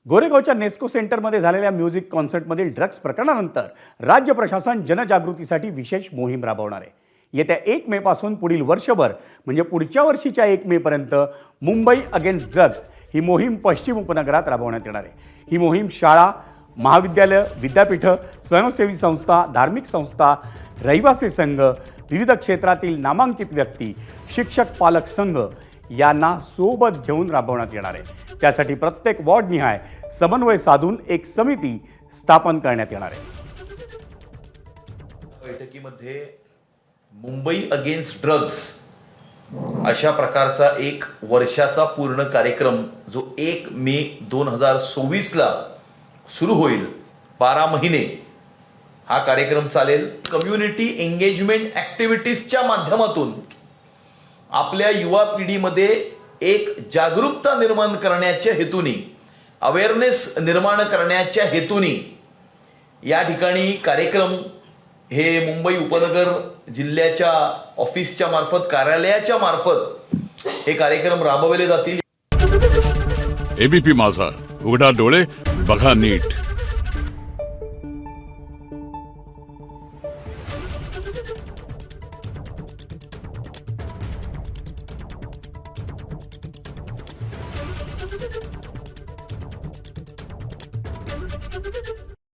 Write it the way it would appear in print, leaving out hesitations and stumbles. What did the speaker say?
गोरेगावच्या नेस्को सेंटरमध्ये झालेल्या music कॉन्सर्टमधील drugs प्रकरणानंतर राज्य प्रशासन जनजागृतीसाठी विशेष मोहीम राबवणार आहे। येत्या 1 मे पासून पुढील वर्षभर म्हणजे पुढच्या वर्षीच्या 1 मे पर्यंत मुंबई अगेन्स्ट ड्रग्ज ही मोहीम पश्चिम उपनगरात राबवण्यात येणार आहे। ही मोहीम शाळा, महाविद्यालय, विद्यापीठं, स्वयंसेवी संस्था, धार्मिक संस्था, रहिवासी संघ, विविध क्षेत्रातील नामांकित व्यक्ती, शिक्षक पालक संघ यांना सोबत घेऊन राबवण्यात येणार आहे। त्यासाठी प्रत्येक वॉर्डनिहाय समन्वय साधून एक समिती स्थापन करण्यात येणार आहे। बैठकीमध्ये मुंबई अगेन्स्ट ड्रग्ज अशा प्रकारचा एक वर्षाचा पूर्ण कार्यक्रम जो 1 मे 2024 ला सुरू होईल, 12 महिने हा कार्यक्रम चालेल। कम्युनिटी एंगेजमेंट ऍक्टिव्हिटीजच्या माध्यमातून आपल्या युवा पिढीमध्ये एक जागरूकता निर्माण करण्याच्या हेतूने, अवेअरनेस निर्माण करण्याच्या हेतूने या ठिकाणी कार्यक्रम हे मुंबई उपनगर जिल्ह्याच्या ऑफिसच्या मार्फत, कार्यालयाच्या मार्फत हे कार्यक्रम राबवले जातील। एबीपी माझा, उघडा डोळे बघा नीट।